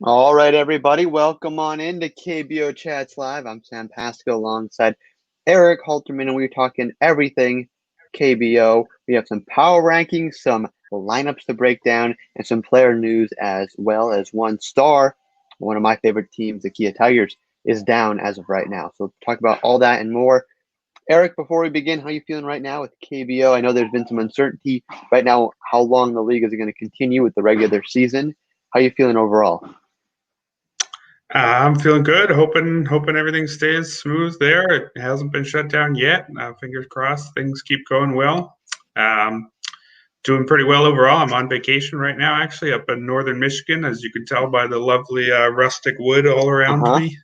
All right, everybody, welcome on into KBO Chats Live. I'm Sam Pasco alongside Eric Halterman, and we're talking everything KBO. We have some power rankings, some lineups to break down, and some player news as well as one star. One of my favorite teams, the Kia Tigers, is down as of right now. So talk about all that and more. Eric, before we begin, how are you feeling right now with KBO? I know there's been some uncertainty right now how long the league is going to continue with the regular season. How are you feeling overall? I'm feeling good. Hoping everything stays smooth there. It hasn't been shut down yet. Fingers crossed, things keep going well. Um, Doing pretty well overall. I'm on vacation right now, actually, up in northern Michigan, as you can tell by the lovely rustic wood all around Uh-huh. me.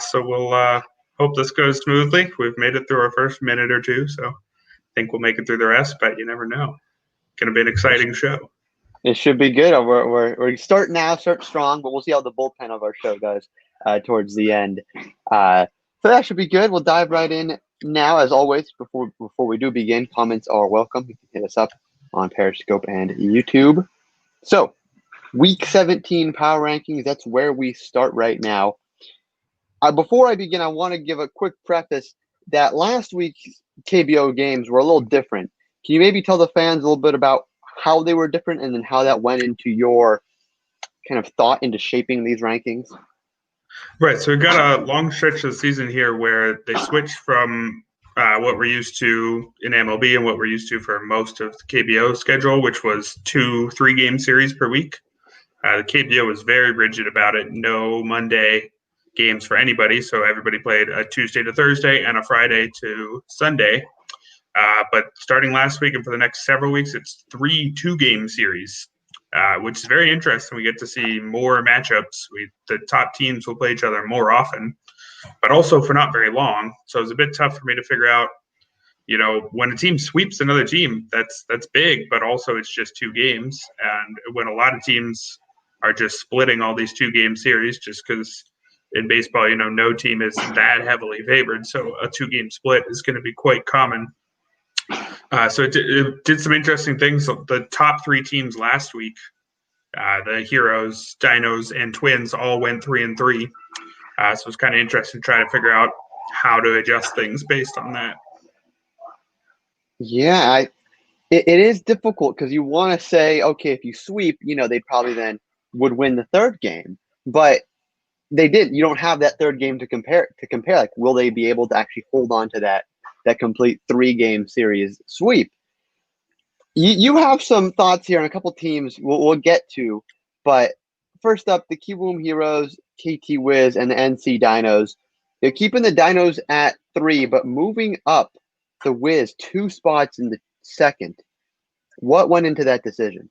So we'll hope this goes smoothly. We've made it through our first minute or two, so I think we'll make it through the rest, but you never know. Going to be an exciting show. It should be good. We're starting now, start strong, but we'll see how the bullpen of our show goes towards the end. So that should be good. We'll dive right in now. As always, before we do begin, comments are welcome. You can hit us up on Periscope and YouTube. So, Week 17 power rankings. That's where we start right now. Before I begin, I want to give a quick preface that last week's KBO games were a little different. Can you maybe tell the fans a little bit about how they were different and then how that went into your kind of thought into shaping these rankings? Right. So we've got a long stretch of the season here where they switched from what we're used to in MLB and what we're used to for most of the KBO schedule, which was 2-3 game series per week. The KBO was very rigid about it. No Monday games for anybody. So everybody played a Tuesday to Thursday and a Friday to Sunday. But starting last week and for the next several weeks, it's 3 2-game series, which is very interesting. We get to see more matchups. The top teams will play each other more often, but also for not very long. So it's a bit tough for me to figure out, when a team sweeps another team, that's big, but also it's just 2 games. And when a lot of teams are just splitting all these 2-game series just because in baseball, no team is that heavily favored. So a 2-game split is going to be quite common. So it did some interesting things. The top 3 teams last week, the Heroes, Dinos, and Twins, all went 3-3. So it's kind of interesting to try to figure out how to adjust things based on that. Yeah, it is difficult because you want to say, okay, if you sweep, they probably then would win the third game, but they didn't. You don't have that third game to compare. Like, will they be able to actually hold on to that complete 3-game series sweep? You have some thoughts here on a couple teams we'll get to, but first up, the Kiwoom Heroes, KT Wiz, and the NC Dinos. They're keeping the Dinos at 3, but moving up the Wiz 2 spots in the second. What went into that decision?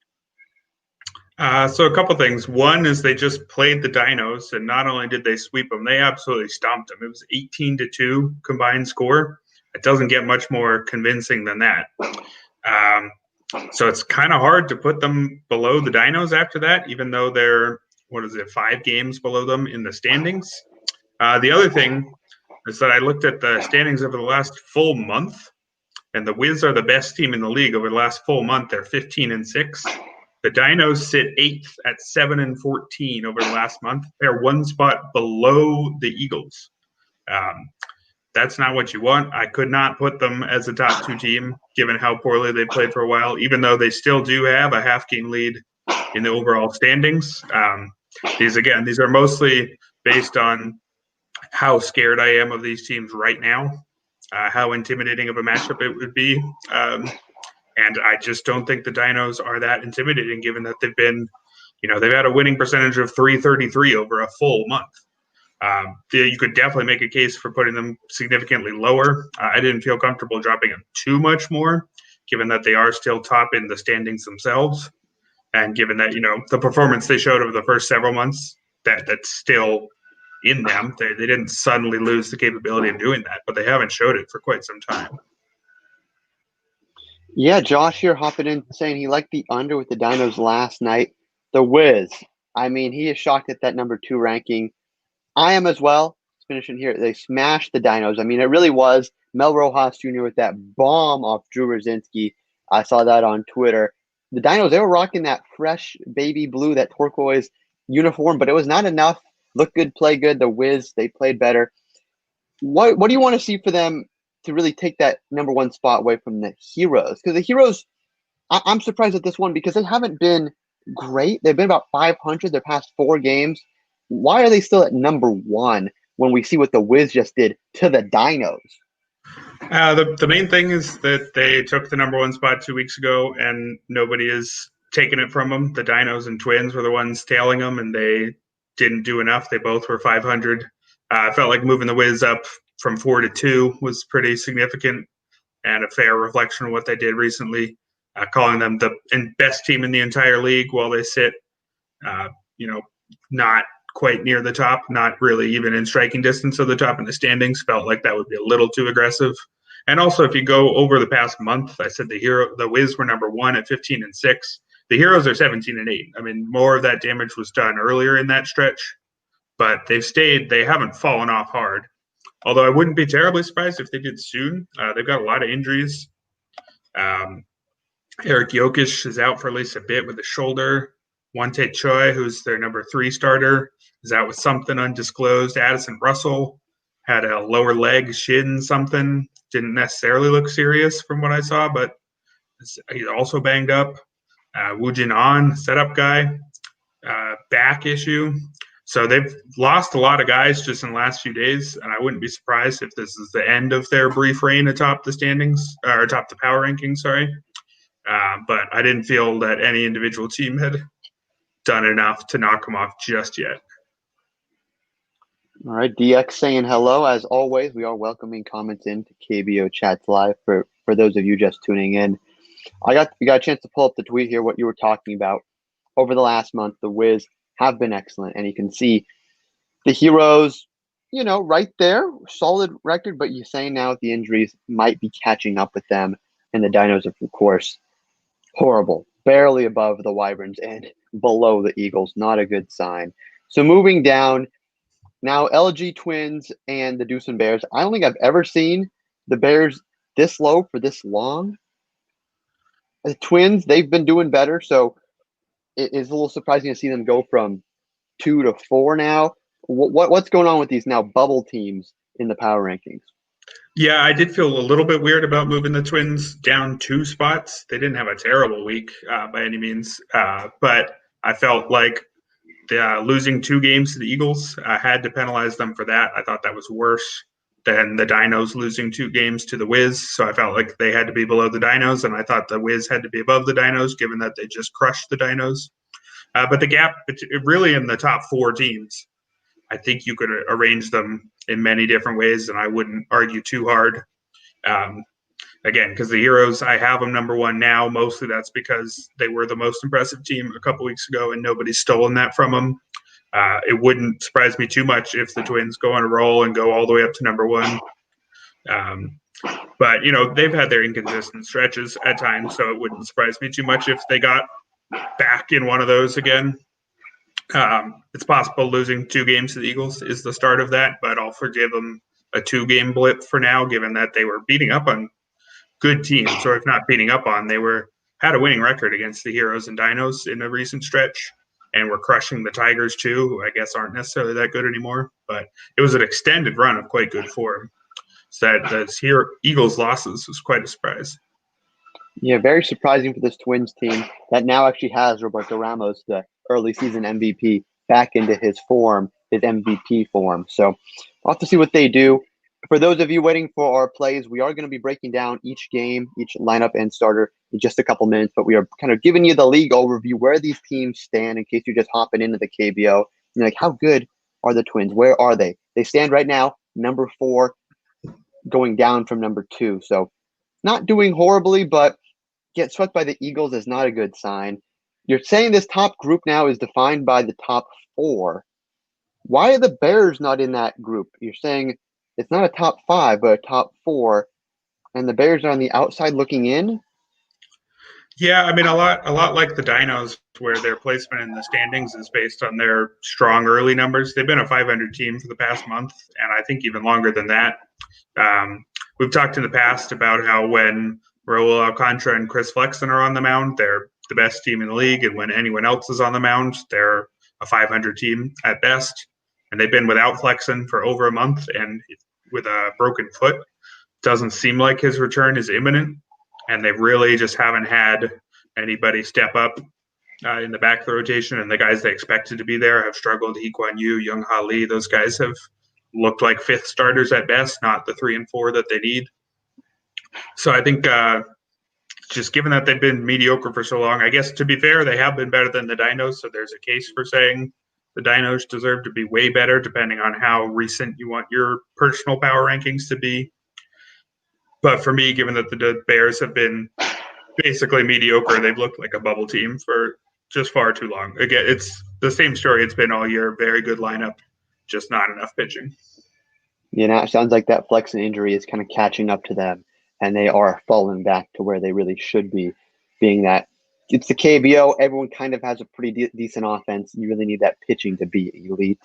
So a couple things. One is they just played the Dinos, and not only did they sweep them, they absolutely stomped them. It was 18-2 combined score. It doesn't get much more convincing than that. So it's kind of hard to put them below the Dinos after that, even though they're, 5 games below them in the standings. The other thing is that I looked at the standings over the last full month, and the Wiz are the best team in the league over the last full month. They're 15-6. The Dinos sit 8th at 7-14 over the last month. They're 1 spot below the Eagles. That's not what you want. I could not put them as a top 2 team, given how poorly they played for a while, even though they still do have a half-game lead in the overall standings. These are mostly based on how scared I am of these teams right now, how intimidating of a matchup it would be. And I just don't think the Dinos are that intimidating, given that they've been, they've had a winning percentage of .333 over a full month. You could definitely make a case for putting them significantly lower. I didn't feel comfortable dropping them too much more, given that they are still top in the standings themselves. And given that, the performance they showed over the first several months, that's still in them. They didn't suddenly lose the capability of doing that, but they haven't showed it for quite some time. Yeah, Josh here hopping in saying he liked the under with the Dinos last night. The Wiz, I mean, he is shocked at that number 2 ranking. I am as well. Let's finish in here. They smashed the Dinos. I mean, it really was Mel Rojas Jr. with that bomb off Drew Rosinski. I saw that on Twitter. The Dinos, they were rocking that fresh baby blue, that turquoise. uniform, but it was not enough. Look good, play good. The Wiz, they played better. What do you want to see for them to really take that number one spot away from the Heroes? Because the Heroes, I'm surprised at this one because they haven't been great. They've been about 500 their past 4 games. Why are they still at number one when we see what the Wiz just did to the Dinos? The main thing is that they took the number one spot 2 weeks ago, and nobody is taking it from them. The Dinos and Twins were the ones tailing them, and they didn't do enough. They both were 500. I felt like moving the Wiz up from 4 to 2 was pretty significant and a fair reflection of what they did recently. Calling them the best team in the entire league while they sit, not quite near the top, not really even in striking distance of the top in the standings, felt like that would be a little too aggressive. And also, if you go over the past month, I said the Wiz were number one at 15-6. The Heroes are 17-8. I mean, more of that damage was done earlier in that stretch, but they haven't fallen off hard. Although I wouldn't be terribly surprised if they did soon. They've got a lot of injuries. Eric Jokic is out for at least a bit with a shoulder. Wante Choi, who's their number 3 starter, is out with something undisclosed. Addison Russell had a lower leg shin something. Didn't necessarily look serious from what I saw, but he's also banged up. Woo Jin An, setup guy, back issue. So they've lost a lot of guys just in the last few days, and I wouldn't be surprised if this is the end of their brief reign atop the standings, or atop the power rankings, sorry. But I didn't feel that any individual team had done enough to knock them off just yet. All right, DX saying hello. As always, we are welcoming comments into KBO Chats Live for those of you just tuning in. We got a chance to pull up the tweet here, what you were talking about. Over the last month, the Wiz have been excellent, and you can see the Heroes, right there, solid record, but you're saying now the injuries might be catching up with them, and the Dinos, of course, horrible, barely above the Wyverns and below the Eagles, not a good sign. So moving down, now LG Twins and the Deuce and Bears. I don't think I've ever seen the Bears this low for this long. The Twins, they've been doing better, so it is a little surprising to see them go from 2 to 4 now. What's going on with these now bubble teams in the power rankings? Yeah, I did feel a little bit weird about moving the Twins down 2 spots. They didn't have a terrible week by any means, but I felt like losing 2 games to the Eagles had to penalize them for that. I thought that was worse than the Dinos losing 2 games to the Wiz, so I felt like they had to be below the Dinos, and I thought the Wiz had to be above the Dinos, given that they just crushed the Dinos. But the gap, really in the top 4 teams, I think you could arrange them in many different ways, and I wouldn't argue too hard. Again, because the Heroes, I have them number 1 now. Mostly that's because they were the most impressive team a couple weeks ago, and nobody's stolen that from them. It wouldn't surprise me too much if the Twins go on a roll and go all the way up to number 1. But, they've had their inconsistent stretches at times, so it wouldn't surprise me too much if they got back in one of those again. It's possible losing 2 games to the Eagles is the start of that, but I'll forgive them a 2-game blip for now, given that they were beating up on good teams, or if not beating up on, they had a winning record against the Heroes and Dinos in a recent stretch, and were crushing the Tigers too, who I guess aren't necessarily that good anymore. But it was an extended run of quite good form. So that the Eagles losses was quite a surprise. Yeah, very surprising for this Twins team that now actually has Roberto Ramos, the early season MVP, back into his MVP form. So we'll have to see what they do. For those of you waiting for our plays, we are going to be breaking down each game, each lineup and starter in just a couple minutes, but we are kind of giving you the league overview, where these teams stand in case you're just hopping into the KBO. You're like, how good are the Twins? Where are they? They stand right now, number 4, going down from number 2. So not doing horribly, but get swept by the Eagles is not a good sign. You're saying this top group now is defined by the top 4. Why are the Bears not in that group? You're saying it's not a top 5, but a top 4, and the Bears are on the outside looking in? Yeah, I mean, a lot like the Dinos, where their placement in the standings is based on their strong early numbers. They've been a 500 team for the past month, and I think even longer than that. We've talked in the past about how when Raul Alcantara and Chris Flexen are on the mound, they're the best team in the league, and when anyone else is on the mound, they're a 500 team at best. And they've been without Flexen for over a month, and with a broken foot. Doesn't seem like his return is imminent, and they really just haven't had anybody step up in the back of the rotation. And the guys they expected to be there have struggled. Hee Kwan Yu, Young Ha Lee, those guys have looked like fifth starters at best, not the 3 and 4 that they need. So I think just given that they've been mediocre for so long, I guess to be fair, they have been better than the Dinos. So there's a case for saying the Dinos deserve to be way better, depending on how recent you want your personal power rankings to be. But for me, given that the Bears have been basically mediocre, they've looked like a bubble team for just far too long. Again, it's the same story it's been all year. Very good lineup, just not enough pitching. It sounds like that Flexen injury is kind of catching up to them, and they are falling back to where they really should be, being that it's the KBO. Everyone kind of has a pretty decent offense. You really need that pitching to be elite.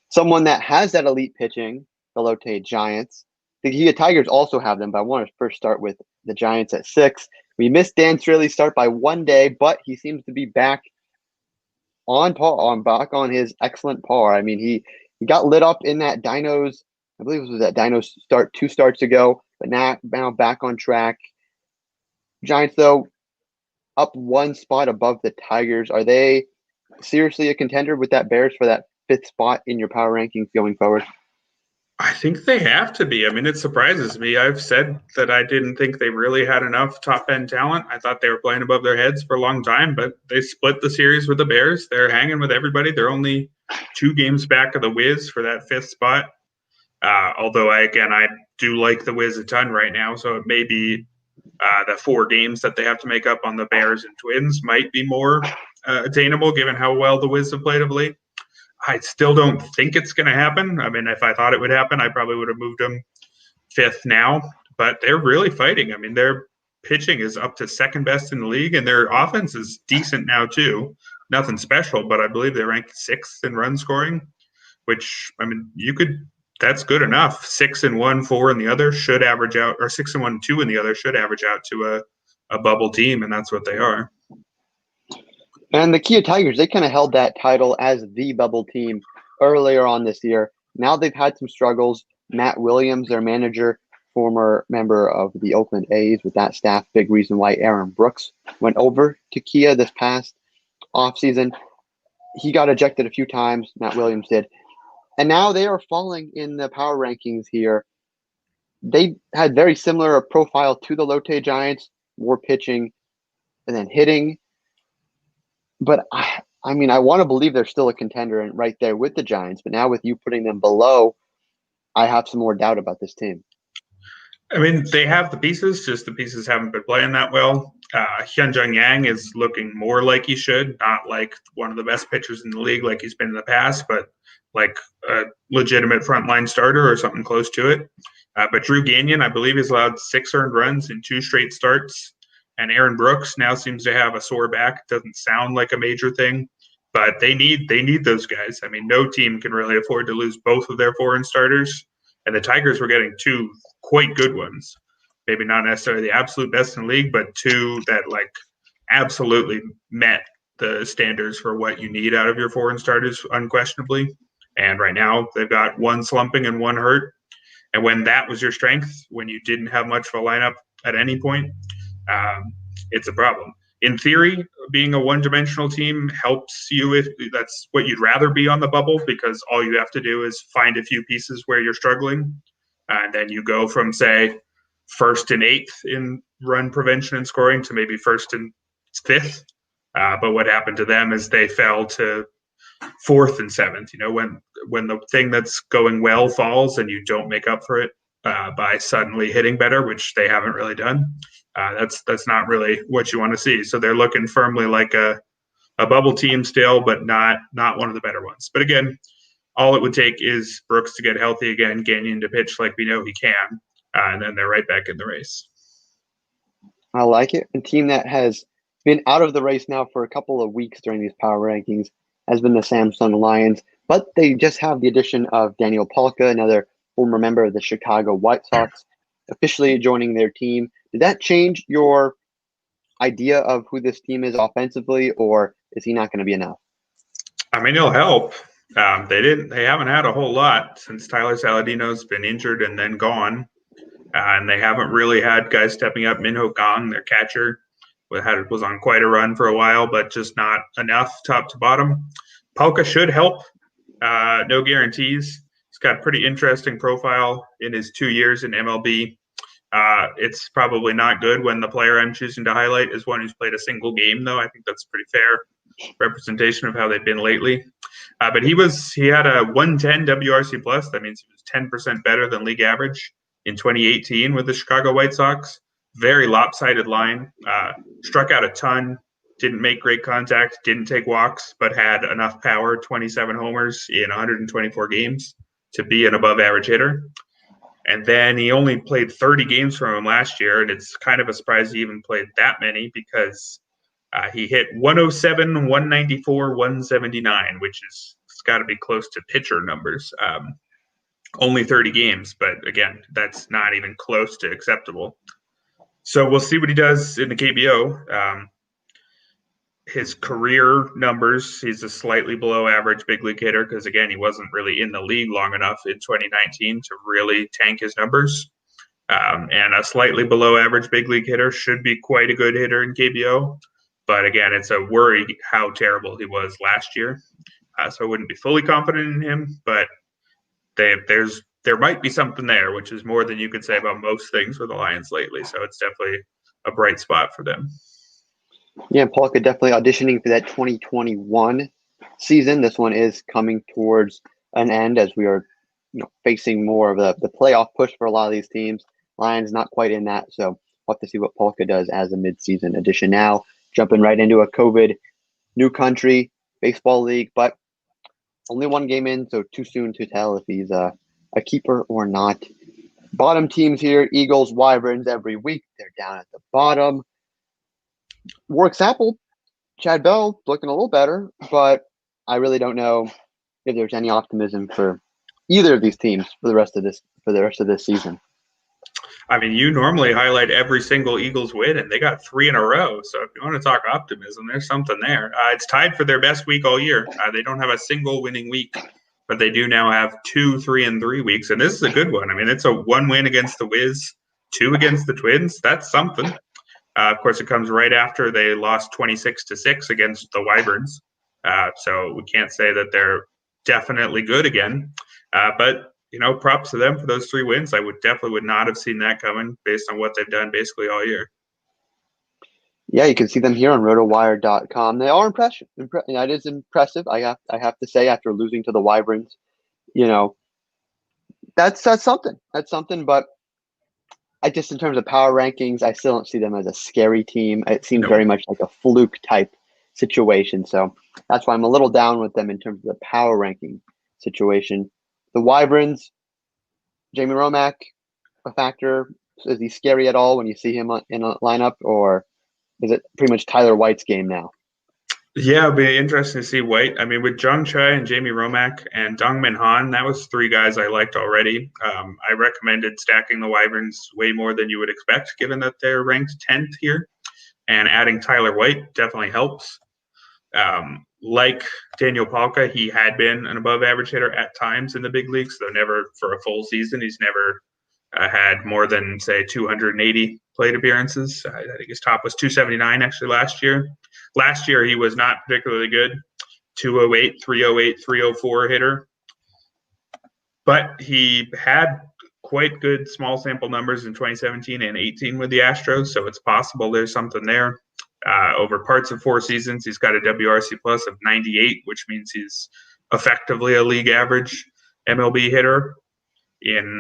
Someone that has that elite pitching, the Lotte Giants. The Kia Tigers also have them, but I want to first start with the Giants at 6. We missed Dan Straley's start by 1 day, but he seems to be back on his excellent par. I mean, he got lit up in that Dinos. I believe it was that Dinos start 2 starts ago, but now back on track. Giants, though, up 1 spot above the Tigers. Are they seriously a contender with that Bears for that 5th spot in your power rankings going forward? I think they have to be. I mean, it surprises me. I've said that I didn't think they really had enough top-end talent. I thought they were playing above their heads for a long time, but they split the series with the Bears. They're hanging with everybody. They're only 2 games back of the Wiz for that 5th spot. Although, I do like the Wiz a ton right now, so it may be the 4 games that they have to make up on the Bears and Twins might be more attainable given how well the Wiz have played of late. I still don't think it's going to happen. I mean, if I thought it would happen, I probably would have moved them 5th now. But they're really fighting. I mean, their pitching is up to 2nd best in the league, and their offense is decent now too. Nothing special, but I believe they're ranked 6th in run scoring, which, I mean, that's good enough. 6-1, 4 in the other should average out, or 6-1, 2 in the other should average out to a bubble team, and that's what they are. And the Kia Tigers, they kind of held that title as the bubble team earlier on this year. Now they've had some struggles. Matt Williams, their manager, former member of the Oakland A's with that staff, big reason why Aaron Brooks went over to Kia this past offseason. He got ejected a few times, Matt Williams did. And now they are falling in the power rankings here. They had very similar profile to the Lotte Giants, more pitching and then hitting. But I mean, I want to believe they're still a contender and right there with the Giants. But now with you putting them below, I have some more doubt about this team. I mean, they have the pieces, just the pieces haven't been playing that well. Hyunjung Yang is looking more like he should, not like one of the best pitchers in the league like he's been in the past, but like a legitimate frontline starter or something close to it. But Drew Gagnon, I believe, has allowed 6 earned runs in 2 straight starts. And Aaron Brooks now seems to have a sore back. Doesn't sound like a major thing, but they need those guys. I mean, no team can really afford to lose both of their foreign starters. And the Tigers were getting 2 quite good ones. Maybe not necessarily the absolute best in the league, but 2 that like absolutely met the standards for what you need out of your foreign starters, unquestionably. And right now they've got 1 slumping and 1 hurt. And when that was your strength, when you didn't have much of a lineup at any point, it's a problem. In theory, being a one-dimensional team helps you if that's what you'd rather be on the bubble, because all you have to do is find a few pieces where you're struggling, and then you go from, say, 1st and 8th in run prevention and scoring to maybe 1st and 5th. But what happened to them is they fell to 4th and 7th. You know, when the thing that's going well falls and you don't make up for it by suddenly hitting better, which they haven't really done. That's not really what you want to see. So they're looking firmly like a bubble team still, but not one of the better ones. But again, all it would take is Brooks to get healthy again, Gagnon to pitch like we know he can, and then they're right back in the race. I like it. A team that has been out of the race now for a couple of weeks during these power rankings has been the Samsung Lions, but they just have the addition of Daniel Palka, another former member of the Chicago White Sox, officially joining their team. Did that change your idea of who this team is offensively, or is he not going to be enough? I mean, it'll help. They haven't had a whole lot since Tyler Saladino's been injured and then gone. And they haven't really had guys stepping up. Minho Gong, their catcher, was on quite a run for a while, but just not enough top to bottom. Palka should help. No guarantees. He's got a pretty interesting profile in his 2 years in MLB. It's probably not good when the player I'm choosing to highlight is one who's played a single game, though. I think that's a pretty fair representation of how they've been lately. But he had a 110 WRC plus. That means he was 10% better than league average in 2018 with the Chicago White Sox. Very lopsided line. Struck out a ton. Didn't make great contact. Didn't take walks, but had enough power. 27 homers in 124 games to be an above-average hitter. And then he only played 30 games from him last year, and it's kind of a surprise he even played that many because he hit 107, 194, 179, which is it's got to be close to pitcher numbers. Only 30 games, but again, that's not even close to acceptable. So we'll see what he does in the KBO. His career numbers, he's a slightly below average big league hitter because, again, he wasn't really in the league long enough in 2019 to really tank his numbers. And a slightly below average big league hitter should be quite a good hitter in KBO. But, again, it's a worry how terrible he was last year. So I wouldn't be fully confident in him, but there might be something there, which is more than you could say about most things for the Lions lately. So it's definitely a bright spot for them. Yeah, Palka definitely auditioning for that 2021 season. This one is coming towards an end as we are facing more of the playoff push for a lot of these teams. Lions not quite in that, so we'll have to see what Palka does as a midseason addition. Now, jumping right into a COVID new country baseball league, but only one game in, so too soon to tell if he's a keeper or not. Bottom teams here, Eagles, Wyverns every week. They're down at the bottom. War example, Chad Bell looking a little better, but I really don't know if there's any optimism for either of these teams for the rest of this season. I mean, you normally highlight every single Eagles win, and they got 3 in a row. So if you want to talk optimism, there's something there. It's tied for their best week all year. They don't have a single winning week, but they do now have 2 3-3 weeks, and this is a good one. I mean, it's a 1 win against the Wiz, 2 against the Twins. That's something. Of course, it comes right after they lost 26-6 against the Wyverns. So we can't say that they're definitely good again. But, props to them for those 3 wins. I would not have seen that coming based on what they've done basically all year. Yeah, you can see them here on rotowire.com. They are impressive. That is impressive. I have to say, after losing to the Wyverns, that's something. That's something, but I just, in terms of power rankings, I still don't see them as a scary team. It seems very much like a fluke type situation. So that's why I'm a little down with them in terms of the power ranking situation. The Wyverns, Jamie Romack, a factor. Is he scary at all when you see him in a lineup, or is it pretty much Tyler White's game now? Yeah, it'll be interesting to see White. I mean, with Jung Choi and Jamie Romack and Dongmin Han, that was 3 guys I liked already. I recommended stacking the Wyverns way more than you would expect, given that they're ranked 10th here. And adding Tyler White definitely helps. Like Daniel Palka, he had been an above-average hitter at times in the big leagues, though never for a full season. He's never had more than, say, 280 plate appearances. I think his top was 279 actually last year. Last year, he was not particularly good, 208, 308, 304 hitter. But he had quite good small sample numbers in 2017 and 18 with the Astros, so it's possible there's something there. Over parts of 4 seasons, he's got a WRC plus of 98, which means he's effectively a league average MLB hitter.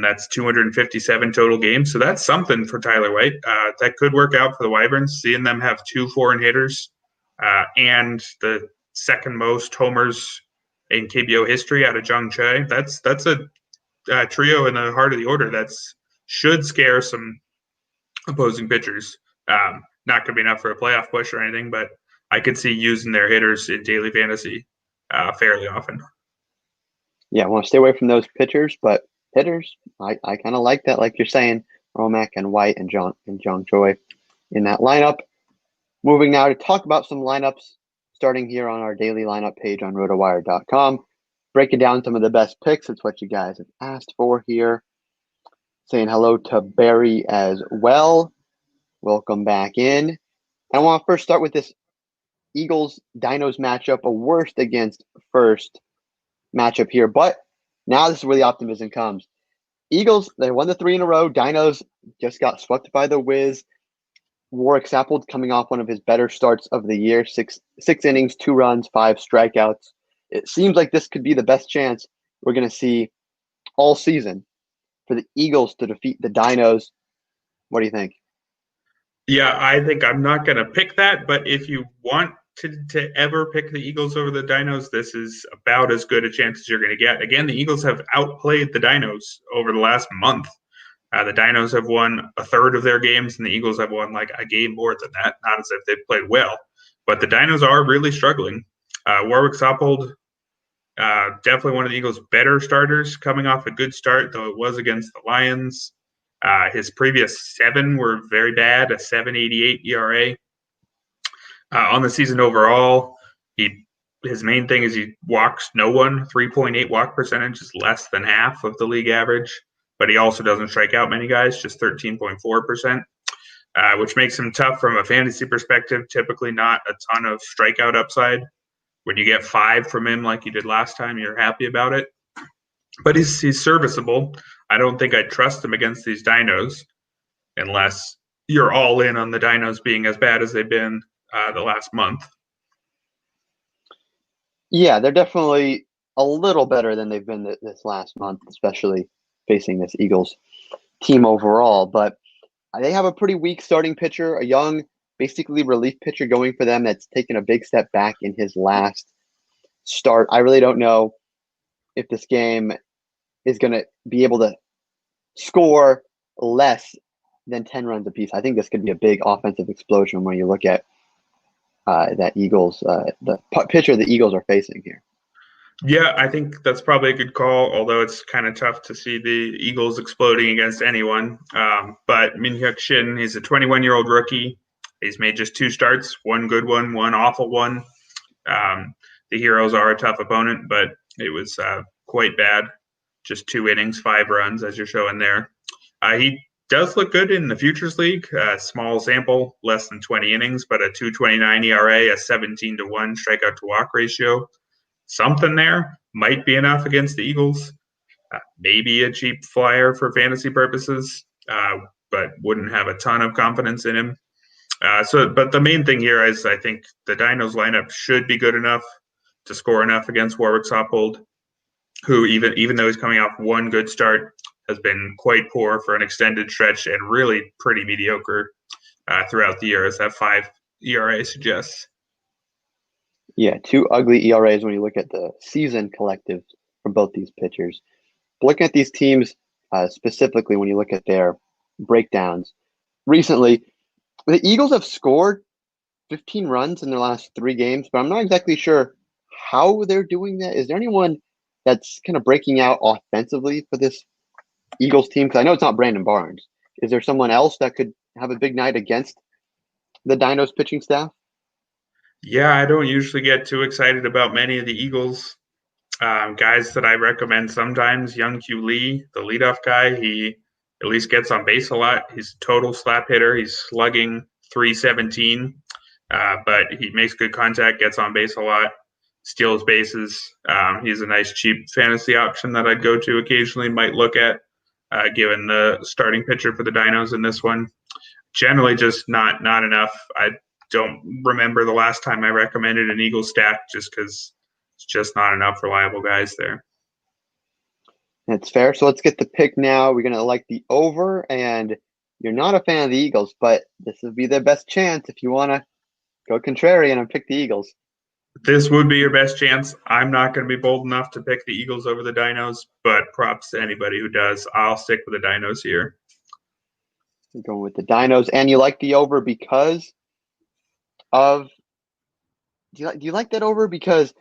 That's 257 total games. So that's something for Tyler White. That could work out for the Wyverns, seeing them have 2 foreign hitters and the second most homers in KBO history out of Jung Choi. That's a trio in the heart of the order that should scare some opposing pitchers. Not going to be enough for a playoff push or anything, but I could see using their hitters in daily fantasy fairly often. Yeah, I want to stay away from those pitchers, but hitters, I kind of like that, like you're saying, Romack and White and Jung Choi in that lineup. Moving now to talk about some lineups, starting here on our daily lineup page on rotowire.com, breaking down some of the best picks. It's what you guys have asked for here. Saying hello to Barry as well. Welcome back in. I want to first start with this Eagles-Dinos matchup, a worst against first matchup here. But now this is where the optimism comes. Eagles, they won the 3 in a row. Dinos just got swept by the Wiz. Warwick Saffold coming off one of his better starts of the year. Six innings, 2 runs, 5 strikeouts. It seems like this could be the best chance we're going to see all season for the Eagles to defeat the Dinos. What do you think? Yeah, I think I'm not going to pick that, but if you want to ever pick the Eagles over the Dinos, this is about as good a chance as you're going to get. Again, the Eagles have outplayed the Dinos over the last month. The Dinos have won a third of their games, and the Eagles have won like a game more than that. Not as if they've played well, but the Dinos are really struggling. Warwick Saffold, definitely one of the Eagles' better starters, coming off a good start, though it was against the Lions. His previous 7 were very bad, a 7.88 ERA. On the season overall, his main thing is he walks no one. 3.8 walk percentage is less than half of the league average, but he also doesn't strike out many guys, just 13.4%, which makes him tough from a fantasy perspective. Typically not a ton of strikeout upside. When you get 5 from him like you did last time, you're happy about it. But he's serviceable. I don't think I'd trust him against these Dinos unless you're all in on the Dinos being as bad as they've been the last month. Yeah, they're definitely a little better than they've been this last month, especially facing this Eagles team overall. But they have a pretty weak starting pitcher, a young, basically relief pitcher going for them that's taken a big step back in his last start. I really don't know if this game is going to be able to score less than 10 runs apiece. I think this could be a big offensive explosion when you look at that Eagles, the pitcher the Eagles are facing here. Yeah, I think that's probably a good call, although it's kind of tough to see the Eagles exploding against anyone. But Min-Hyuk Shin, he's a 21-year-old rookie. He's made just 2 starts, 1 good one, 1 awful one. The Heroes are a tough opponent, but it was quite bad. Just 2 innings, 5 runs, as you're showing there. He does look good in the Futures League. Small sample, less than 20 innings, but a 2.29 ERA, a 17-1 strikeout to walk ratio. Something there might be enough against the Eagles. Maybe a cheap flyer for fantasy purposes, but wouldn't have a ton of confidence in him. But the main thing here is I think the Dinos lineup should be good enough to score enough against Warwick Saffold, who even though he's coming off 1 good start, has been quite poor for an extended stretch and really pretty mediocre throughout the year, as that 5 ERA suggests. Yeah, 2 ugly ERAs when you look at the season collective for both these pitchers. But looking at these teams specifically, when you look at their breakdowns, recently, the Eagles have scored 15 runs in their last 3 games, but I'm not exactly sure how they're doing that. Is there anyone that's kind of breaking out offensively for this Eagles team? Because I know it's not Brandon Barnes. Is there someone else that could have a big night against the Dinos pitching staff? Yeah, I don't usually get too excited about many of the Eagles. Guys that I recommend sometimes, Young Q Lee, the leadoff guy, he at least gets on base a lot. He's a total slap hitter. He's slugging 317, but he makes good contact, gets on base a lot, steals bases. He's a nice cheap fantasy option that I'd go to occasionally, might look at, given the starting pitcher for the Dinos in this one. Generally just not enough. I don't remember the last time I recommended an Eagles stack just because it's just not enough reliable guys there. That's fair. So let's get the pick now. We're going to like the over, and you're not a fan of the Eagles, but this would be their best chance if you want to go contrarian and pick the Eagles. This would be your best chance. I'm not going to be bold enough to pick the Eagles over the Dinos, but props to anybody who does. I'll stick with the Dinos here. You're going with the Dinos, and you like the over because of – do you like that over? Because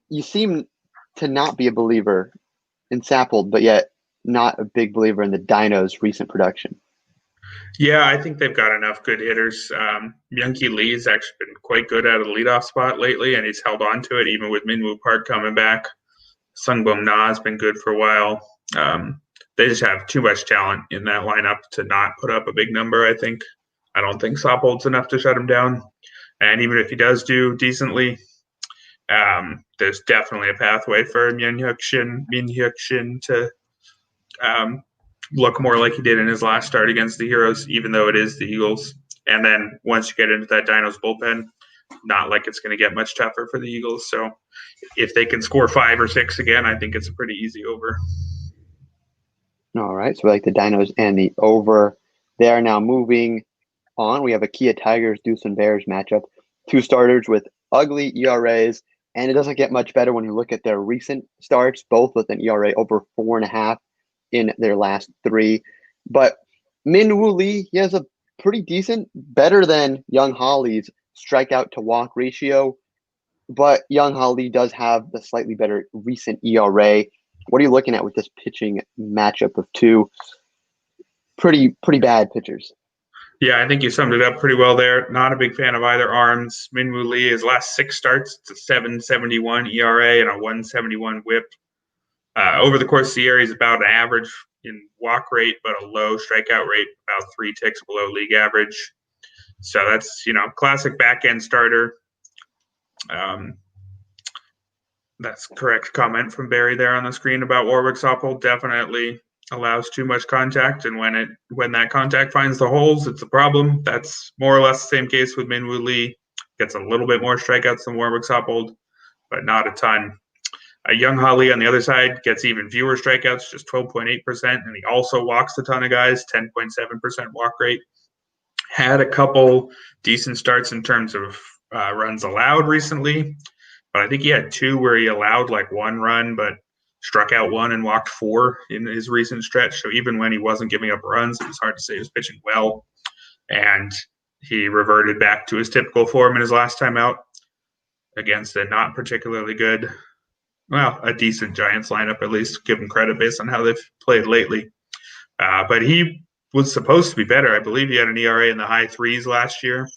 you seem to not be a believer in Saffold, but yet not a big believer in the Dinos' recent production. Yeah, I think they've got enough good hitters. Myung-Ki Lee has actually been quite good at a leadoff spot lately, and he's held on to it even with Minwoo Park coming back. Sungbum Na has been good for a while. They just have too much talent in that lineup to not put up a big number, I think. I don't think Soppold's enough to shut him down. And even if he does do decently, there's definitely a pathway for Min Hyuk Shin to look more like he did in his last start against the Heroes, even though it is the Eagles. And then once you get into that Dinos bullpen, not like it's going to get much tougher for the Eagles. So if they can score 5 or 6 again, I think it's a pretty easy over. All right, so we like the Dinos and the over. They are now moving on. We have a Kia Tigers, Deuce and Bears matchup. 2 starters with ugly ERAs, and it doesn't get much better when you look at their recent starts, both with an ERA over 4.5 in their last 3. But Min-Woo Lee, he has a pretty decent, better than Young Holly's strikeout to walk ratio. But Young Holly does have the slightly better recent ERA. What are you looking at with this pitching matchup of 2 pretty bad pitchers? Yeah, I think you summed it up pretty well there. Not a big fan of either arms. Min-Woo Lee, his last 6 starts, it's a 7.71 ERA and a 1.71 WHIP. Over the course of the year, he's about an average in walk rate, but a low strikeout rate, about 3 ticks below league average. So that's, classic back end starter. That's correct comment from Barry there on the screen about Warwick Sopple. Definitely allows too much contact, and when that contact finds the holes, it's a problem. That's more or less the same case with Min-Woo Lee. Gets a little bit more strikeouts than Warwick Sopple, but not a ton. Young Holly on the other side gets even fewer strikeouts, just 12.8%, and he also walks a ton of guys, 10.7% walk rate. Had a couple decent starts in terms of runs allowed recently, but I think he had 2 where he allowed like 1 run, but struck out 1 and walked 4 in his recent stretch. So even when he wasn't giving up runs, it was hard to say he was pitching well. And he reverted back to his typical form in his last time out against a not particularly good, a decent Giants lineup, at least. Give him credit based on how they've played lately. But he was supposed to be better. I believe he had an ERA in the high 3s last year,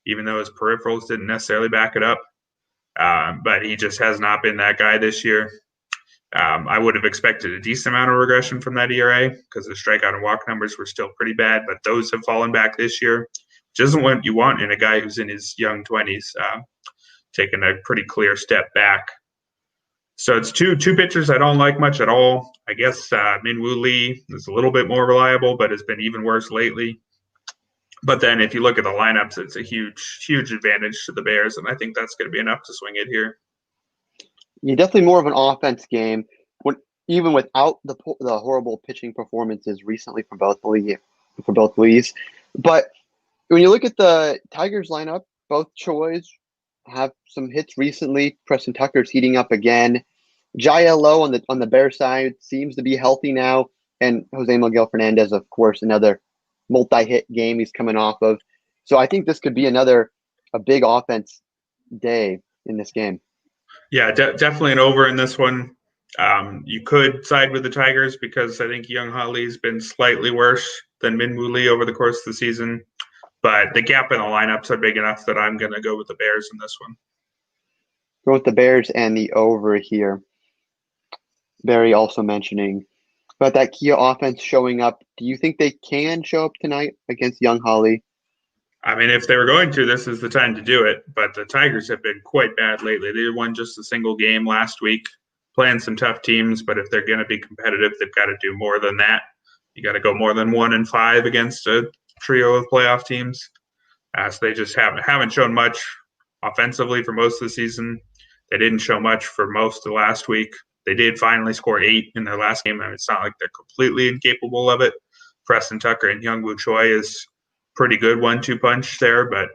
even though his peripherals didn't necessarily back it up. But he just has not been that guy this year. I would have expected a decent amount of regression from that ERA because the strikeout and walk numbers were still pretty bad, but those have fallen back this year, which isn't what you want in a guy who's in his young 20s, taking a pretty clear step back. So it's two pitchers I don't like much at all. I guess Min-Woo Lee is a little bit more reliable, but has been even worse lately. But then if you look at the lineups, it's a huge advantage to the Bears, and I think that's going to be enough to swing it here. Yeah, definitely more of an offense game, even without the horrible pitching performances recently from both leagues. But when you look at the Tigers lineup, both Choi's have some hits recently. Preston Tucker's heating up again. Jael Lowe on the Bears side seems to be healthy now, and Jose Miguel Fernandez, of course, another multi-hit game he's coming off of. So I think this could be a big offense day in this game. Yeah, definitely an over in this one. You could side with the Tigers because I think Young Holly's been slightly worse than Min-Woo Lee over the course of the season. But the gap in the lineups are big enough that I'm going to go with the Bears in this one. Go with the Bears and the over here. Barry also mentioning about that Kia offense showing up. Do you think they can show up tonight against Young Holly? I mean, if they were going to, this is the time to do it. But the Tigers have been quite bad lately. They won just a single game last week, playing some tough teams. But if they're going to be competitive, they've got to do more than that. You got to go more than 1-5 against a trio of playoff teams. So they just haven't shown much offensively for most of the season. They didn't show much for most of last week. They did finally score 8 in their last game. I mean, it's not like they're completely incapable of it. Preston Tucker and Youngwoo Choi is pretty good 1-2 punch there, but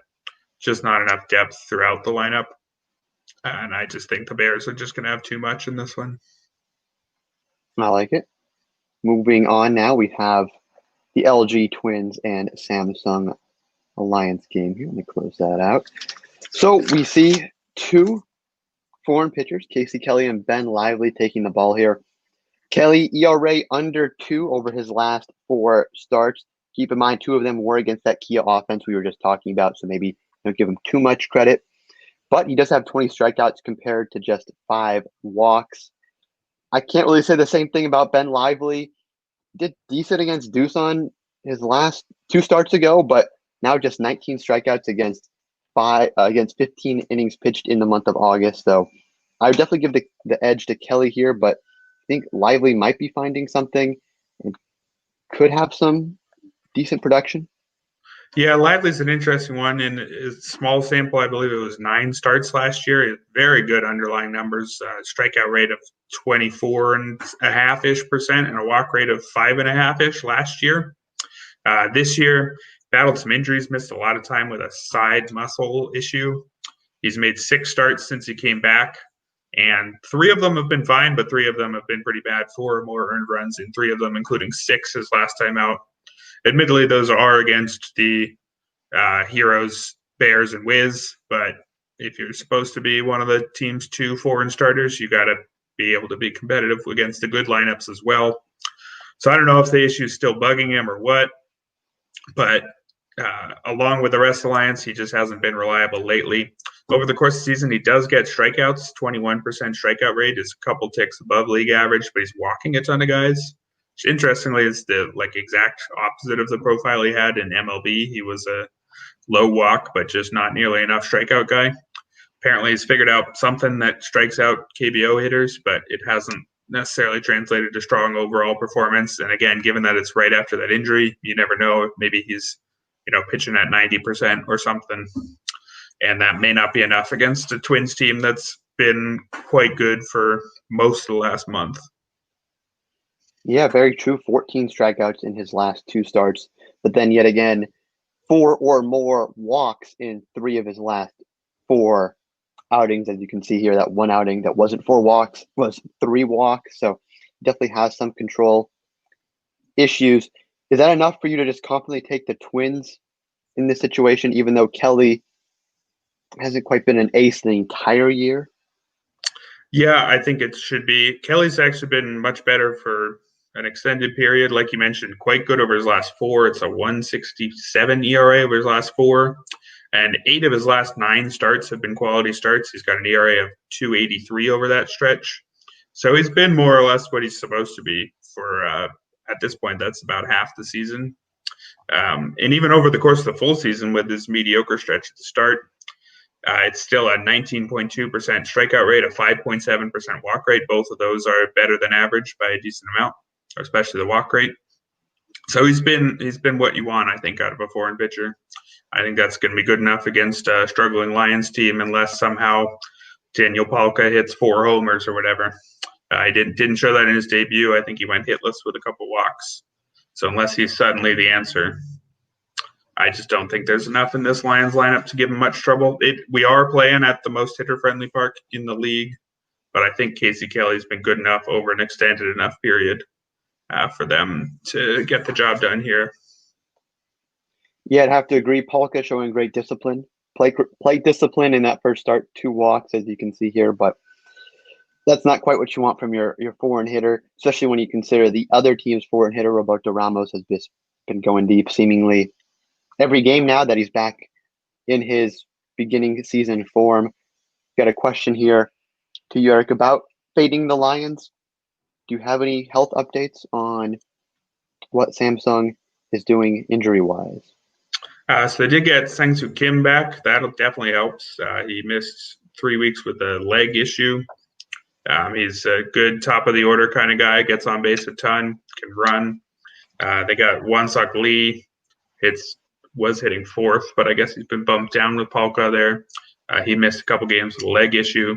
just not enough depth throughout the lineup. And I just think the Bears are just going to have too much in this one. I like it. Moving on now, we have the LG Twins and Samsung Alliance game here. Let me close that out. So we see 2 foreign pitchers, Casey Kelly and Ben Lively, taking the ball here. Kelly, ERA under 2 over his last 4 starts. Keep in mind, 2 of them were against that Kia offense we were just talking about, so maybe don't give him too much credit. But he does have 20 strikeouts compared to just 5 walks. I can't really say the same thing about Ben Lively. Did decent against Doosan his last 2 starts ago, but now just 19 strikeouts against 15 innings pitched in the month of August. So I would definitely give the edge to Kelly here, but I think Lively might be finding something and could have some decent production. Yeah, Lively's an interesting one. In a small sample, I believe it was 9 starts last year. Very good underlying numbers. Strikeout rate of 24.5% and a walk rate of 5.5 last year. This year, battled some injuries, missed a lot of time with a side muscle issue. He's made 6 starts since he came back, and 3 of them have been fine, but 3 of them have been pretty bad. 4 or more earned runs in 3 of them, including 6 his last time out. Admittedly, those are against the Heroes, Bears, and Wiz, but if you're supposed to be one of the team's 2 foreign starters, you got to be able to be competitive against the good lineups as well. So I don't know if the issue is still bugging him or what, but along with the rest of the Lions, he just hasn't been reliable lately. Over the course of the season, he does get strikeouts. 21% strikeout rate is a couple ticks above league average, but he's walking a ton of guys. Which, interestingly, is the exact opposite of the profile he had in MLB. He was a low walk, but just not nearly enough strikeout guy. Apparently, he's figured out something that strikes out KBO hitters, but it hasn't necessarily translated to strong overall performance. And again, given that it's right after that injury, you never know. Maybe he's pitching at 90% or something, and that may not be enough against a Twins team that's been quite good for most of the last month. Yeah, very true. 14 strikeouts in his last 2 starts, but then yet again, 4 or more walks in 3 of his last 4 outings. As you can see here, that one outing that wasn't 4 walks was 3 walks. So definitely has some control issues. Is that enough for you to just confidently take the Twins in this situation, even though Kelly hasn't quite been an ace the entire year? Yeah, I think it should be. Kelly's actually been much better for an extended period. Like you mentioned, quite good over his last 4. It's a 1.67 ERA over his last 4. And 8 of his last 9 starts have been quality starts. He's got an ERA of 2.83 over that stretch. So he's been more or less what he's supposed to be for, at this point, that's about half the season. And even over the course of the full season with this mediocre stretch at the start, it's still a 19.2% strikeout rate, a 5.7% walk rate. Both of those are better than average by a decent amount, especially the walk rate. So he's been what you want, I think, out of a foreign pitcher. I think that's going to be good enough against a struggling Lions team, unless somehow Daniel Palka hits 4 homers or whatever. He didn't show that in his debut. I think he went hitless with a couple walks. So unless he's suddenly the answer, I just don't think there's enough in this Lions lineup to give him much trouble. We are playing at the most hitter-friendly park in the league, but I think Casey Kelly's been good enough over an extended enough period for them to get the job done here. Yeah, I'd have to agree. Palka showing great discipline. Play discipline in that first start, 2 walks, as you can see here, but that's not quite what you want from your foreign hitter, especially when you consider the other team's foreign hitter. Roberto Ramos has just been going deep seemingly every game now that he's back in his beginning season form. Got a question here to you, Eric, about fading the Lions. Do you have any health updates on what Samsung is doing injury-wise? So they did get Sang-Soo Kim back. That'll definitely helps. He missed 3 weeks with a leg issue. He's a good top-of-the-order kind of guy, gets on base a ton, can run. They got Won-Suk Lee. Was hitting 4th, but I guess he's been bumped down with Palka there. He missed a couple games with a leg issue.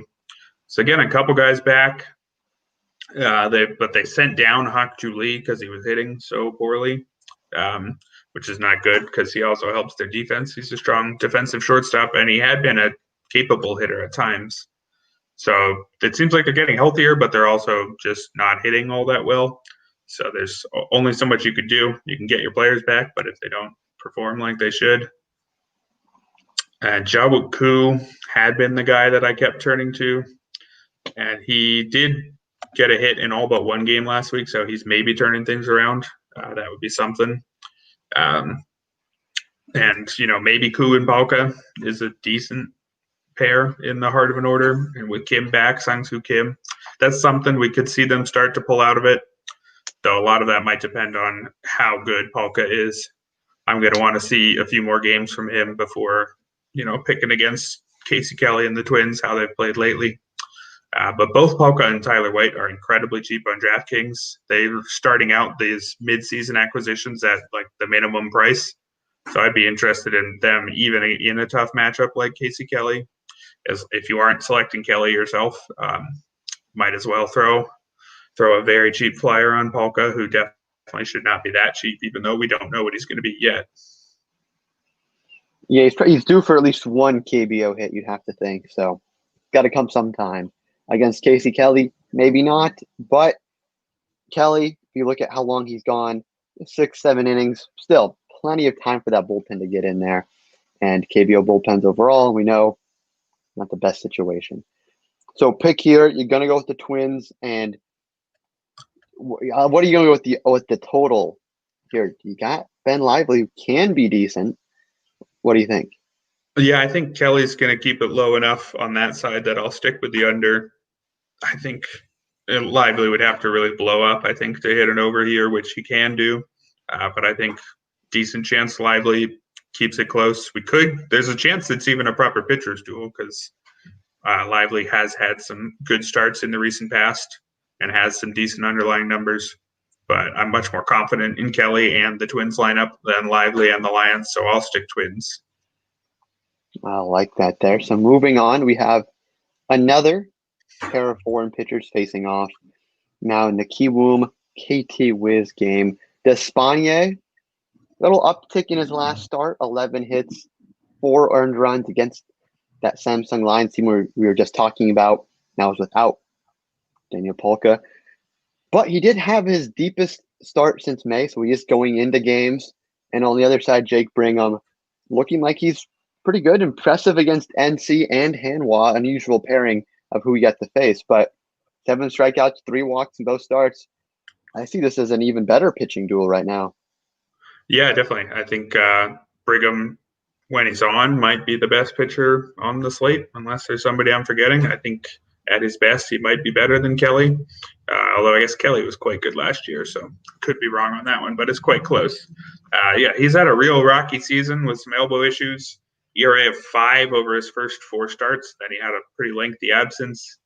So again, a couple guys back. But they sent down Hak-Ju Lee because he was hitting so poorly, which is not good because he also helps their defense. He's a strong defensive shortstop, and he had been a capable hitter at times. So it seems like they're getting healthier, but they're also just not hitting all that well. So there's only so much you could do. You can get your players back, but if they don't perform like they should. Jawook Koo had been the guy that I kept turning to, and he did get a hit in all but 1 game last week, so he's maybe turning things around. That would be something. And, maybe Ku and Palka is a decent pair in the heart of an order. And with Kim back, Sang-Soo Kim, that's something we could see them start to pull out of it. Though a lot of that might depend on how good Palka is. I'm going to want to see a few more games from him before, picking against Casey Kelly and the Twins, how they've played lately. But both Palka and Tyler White are incredibly cheap on DraftKings. They're starting out these mid-season acquisitions at like the minimum price. So I'd be interested in them even in a tough matchup like Casey Kelly. As if you aren't selecting Kelly yourself, might as well throw a very cheap flyer on Palka, who definitely should not be that cheap, even though we don't know what he's going to be yet. Yeah, he's due for at least one KBO hit, you'd have to think. So got to come sometime. Against Casey Kelly, maybe not. But Kelly, if you look at how long he's gone, 6-7 innings, still plenty of time for that bullpen to get in there. And KBO bullpens overall, we know, not the best situation. So pick here, you're going to go with the Twins. And what are you going to go with the total here? You got Ben Lively, who can be decent. What do you think? Yeah, I think Kelly's going to keep it low enough on that side that I'll stick with the under. I think Lively would have to really blow up, I think, to hit an over here, which he can do. But I think decent chance Lively keeps it close. There's a chance it's even a proper pitcher's duel because Lively has had some good starts in the recent past and has some decent underlying numbers. But I'm much more confident in Kelly and the Twins lineup than Lively and the Lions, so I'll stick Twins. I like that there. So moving on, we have another pair of foreign pitchers facing off now in the Kiwoom KT Wiz game. Despaigne, little uptick in his last start, 11 hits, 4 earned runs against that Samsung Lions team we were just talking about. Now is without Daniel Palka. But he did have his deepest start since May, so he is going into games. And on the other side, Jake Brigham looking like he's pretty good, impressive against NC and Hanwha, unusual pairing of who he got to face. But 7 strikeouts, 3 walks in both starts. I see this as an even better pitching duel right now. Yeah, definitely. I think Brigham, when he's on, might be the best pitcher on the slate, unless there's somebody I'm forgetting. I think at his best, he might be better than Kelly. Although I guess Kelly was quite good last year, so could be wrong on that one, but it's quite close. Yeah, he's had a real rocky season with some elbow issues. ERA of 5 over his first 4 starts. Then he had a pretty lengthy absence.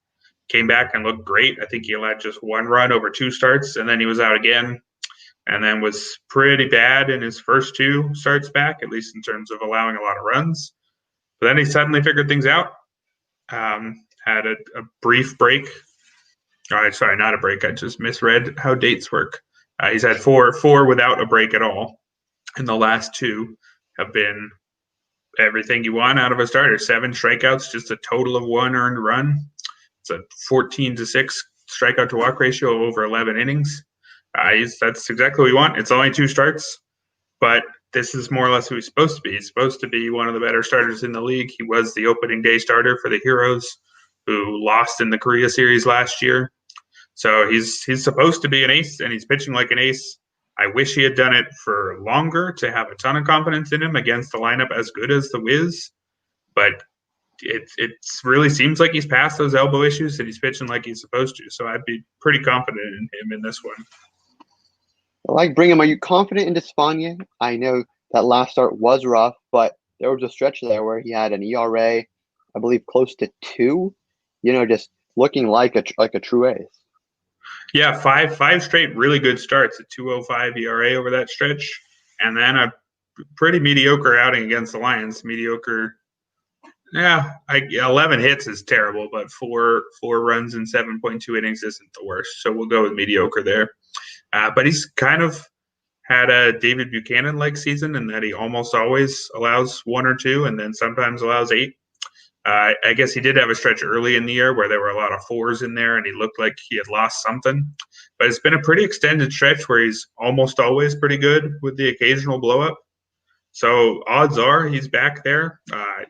Came back and looked great. I think he allowed just 1 run over 2 starts, and then he was out again. And then was pretty bad in his first 2 starts back, at least in terms of allowing a lot of runs. But then he suddenly figured things out. Had a brief break. Sorry, not a break. I just misread how dates work. He's had four without a break at all. And the last 2 have been everything you want out of a starter. 7 strikeouts, just a total of 1 earned run. It's a 14-6 strikeout to walk ratio over 11 innings. That's exactly what we want. It's only 2 starts, but this is more or less who he's supposed to be. He's supposed to be one of the better starters in the league. He was the opening day starter for the Heroes, who lost in the Korea series last year. So he's supposed to be an ace, and he's pitching like an ace. I wish he had done it for longer to have a ton of confidence in him against a lineup as good as the Wiz. But it really seems like he's past those elbow issues and he's pitching like he's supposed to. So I'd be pretty confident in him in this one. I like Brigham. Are you confident in Despaigne? I know that last start was rough, but there was a stretch there where he had an ERA, I believe, close to 2. Just looking like a true ace. Yeah, five straight really good starts, a 2.05 ERA over that stretch, and then a pretty mediocre outing against the Lions. Mediocre. Yeah, 11 hits is terrible, but four runs in 7.2 innings isn't the worst. So we'll go with mediocre there. But he's kind of had a David Buchanan-like season in that he almost always allows 1 or 2 and then sometimes allows 8. I guess he did have a stretch early in the year where there were a lot of 4s in there and he looked like he had lost something. But it's been a pretty extended stretch where he's almost always pretty good with the occasional blow-up. So odds are he's back there.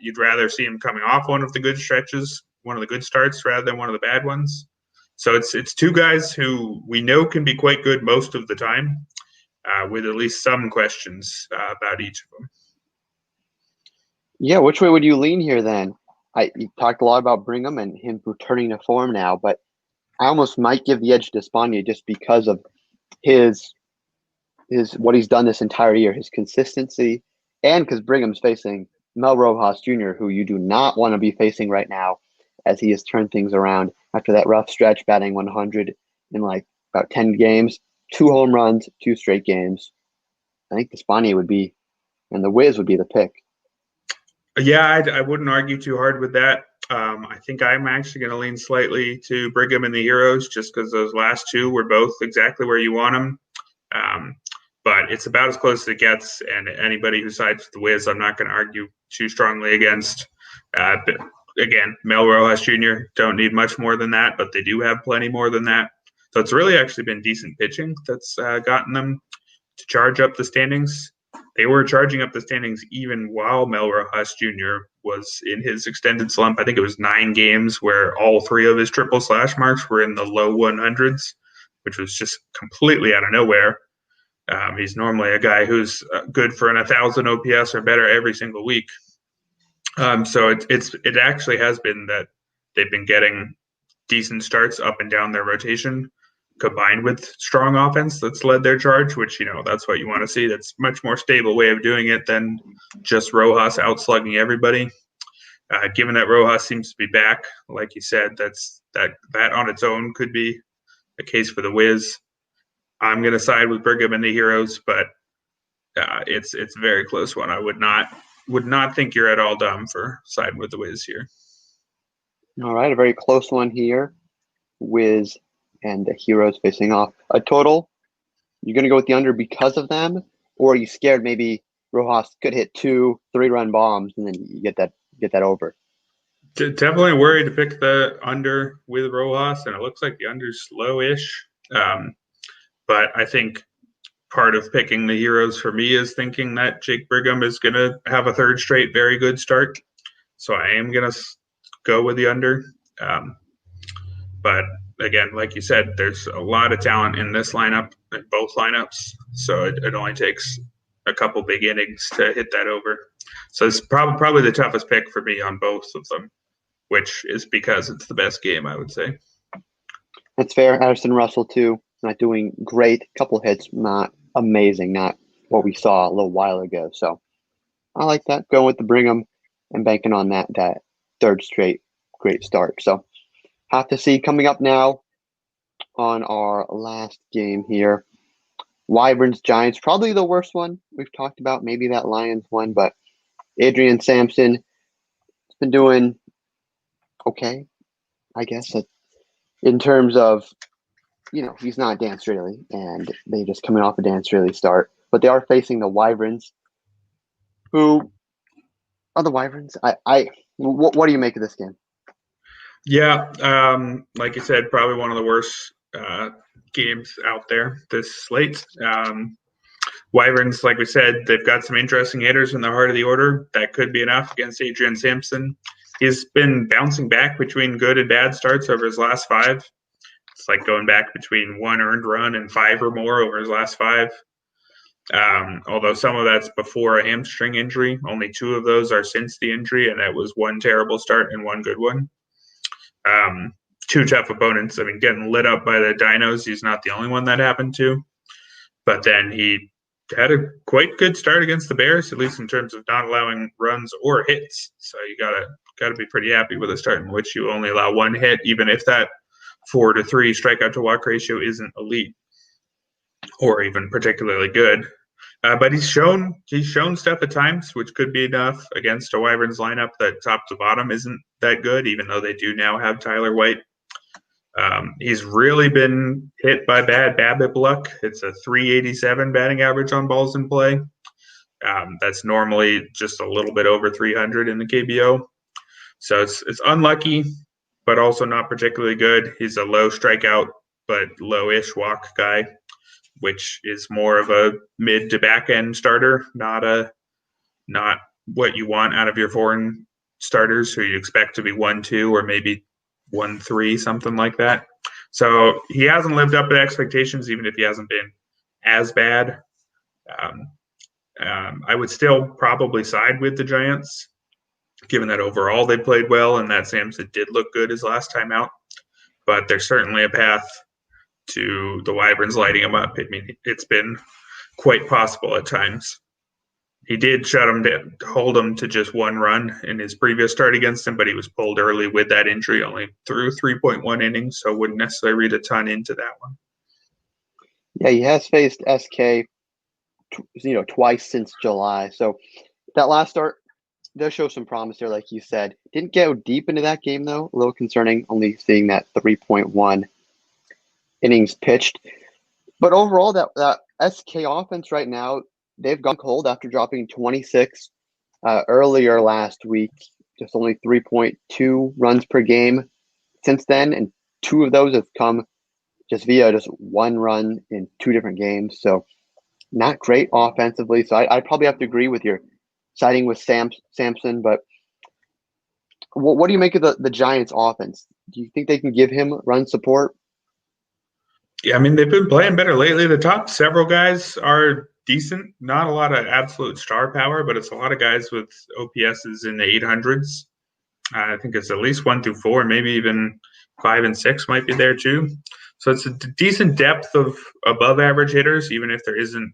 You'd rather see him coming off one of the good stretches, one of the good starts, rather than one of the bad ones. So it's 2 guys who we know can be quite good most of the time. with at least some questions about each of them. Yeah, which way would you lean here then? You talked a lot about Brigham and him returning to form now, but I almost might give the edge to Spania just because of his what he's done this entire year, his consistency, and because Brigham's facing Mel Rojas Jr., who you do not want to be facing right now, as he has turned things around after that rough stretch, batting 100 in like about 10 games, 2 home runs, 2 straight games. I think the Spania would be, and the Wiz would be the pick. Yeah, I wouldn't argue too hard with that. I think I'm actually going to lean slightly to Brigham and the Heroes just because those last two were both exactly where you want them. But it's about as close as it gets, and anybody who sides with the Wiz, I'm not going to argue too strongly against. But again, Mel Rojas Jr. don't need much more than that, but they do have plenty more than that. So it's really actually been decent pitching that's gotten them to charge up the standings. They were charging up the standings even while Mel Rojas Jr. was in his extended slump. I think it was 9 games where all 3 of his triple slash marks were in the low 100s, which was just completely out of nowhere. He's normally a guy who's good for an 1,000 OPS or better every single week. So it actually has been that they've been getting decent starts up and down their rotation, combined with strong offense that's led their charge, which, that's what you want to see. That's a much more stable way of doing it than just Rojas outslugging everybody. Given that Rojas seems to be back, like you said, that on its own could be a case for the Wiz. I'm going to side with Brigham and the Heroes, but it's a very close one. I would not think you're at all dumb for siding with the Wiz here. All right, a very close one here. Wiz and the Heroes facing off. A total, you're going to go with the under because of them, or are you scared maybe Rojas could hit 2 3-run bombs and then you get that over? Definitely worried to pick the under with Rojas, and it looks like the under's low-ish. But I think part of picking the Heroes for me is thinking that Jake Brigham is going to have a 3rd straight very good start. So I am going to go with the under. But again, like you said, there's a lot of talent in this lineup, in both lineups. So it only takes a couple big innings to hit that over. So it's probably the toughest pick for me on both of them, which is because it's the best game, I would say. That's fair. Addison Russell, too, not doing great. Couple hits, not amazing, not what we saw a little while ago. So I like that. Going with the Brigham and banking on that 3rd straight great start. So have to see coming up now on our last game here. Wyverns Giants, probably the worst one we've talked about. Maybe that Lions one, but Adrian Sampson has been doing okay, I guess, in terms of, he's not Dan Straley, and they just coming off a Dan Straley start. But they are facing the Wyverns, who are the Wyverns. What do you make of this game? Yeah, like you said, probably one of the worst games out there this slate. Wyverns, like we said, they've got some interesting hitters in the heart of the order. That could be enough against Adrian Sampson. He's been bouncing back between good and bad starts over his last 5. It's like going back between 1 earned run and 5 or more over his last 5. Although some of that's before a hamstring injury. Only 2 of those are since the injury, and that was 1 terrible start and 1 good one. 2 tough opponents. I mean, getting lit up by the Dinos, he's not the only one that happened to. But then he had a quite good start against the Bears, at least in terms of not allowing runs or hits. So you gotta be pretty happy with a start in which you only allow 1 hit, even if that 4-3 strikeout to walk ratio isn't elite or even particularly good. But he's shown stuff at times, which could be enough against a Wyverns lineup that top to bottom isn't that good, even though they do now have Tyler White. He's really been hit by bad BABIP luck. It's a 387 batting average on balls in play. That's normally just a little bit over 300 in the KBO. So it's unlucky, but also not particularly good. He's a low strikeout, but low-ish walk guy, which is more of a mid to back end starter, not what you want out of your foreign starters who you expect to be 1-2 or maybe 1-3, something like that. So he hasn't lived up to expectations, even if he hasn't been as bad. I would still probably side with the Giants, given that overall they played well and that Sampson did look good his last time out. But there's certainly a path to the Wyverns lighting him up. I mean, it's been quite possible at times. He did shut him down, hold him to just one run in his previous start against him, but he was pulled early with that injury, only threw 3.1 innings, so wouldn't necessarily read a ton into that one. Yeah, he has faced SK, twice since July. So that last start does show some promise there, like you said. Didn't go deep into that game, though. A little concerning, only seeing that 3.1 innings pitched. But overall, that SK offense right now, they've gone cold after dropping 26 earlier last week. Just only 3.2 runs per game since then, and 2 of those have come just via just 1 run in 2 different games. So not great offensively. So I probably have to agree with your siding with Sampson. But what do you make of the Giants' offense? Do you think they can give him run support? Yeah, I mean, they've been playing better lately. The top several guys are decent. Not a lot of absolute star power, but it's a lot of guys with OPSs in the 800s. I think it's at least 1 through 4, maybe even 5 and 6 might be there too. So it's a decent depth of above average hitters, even if there isn't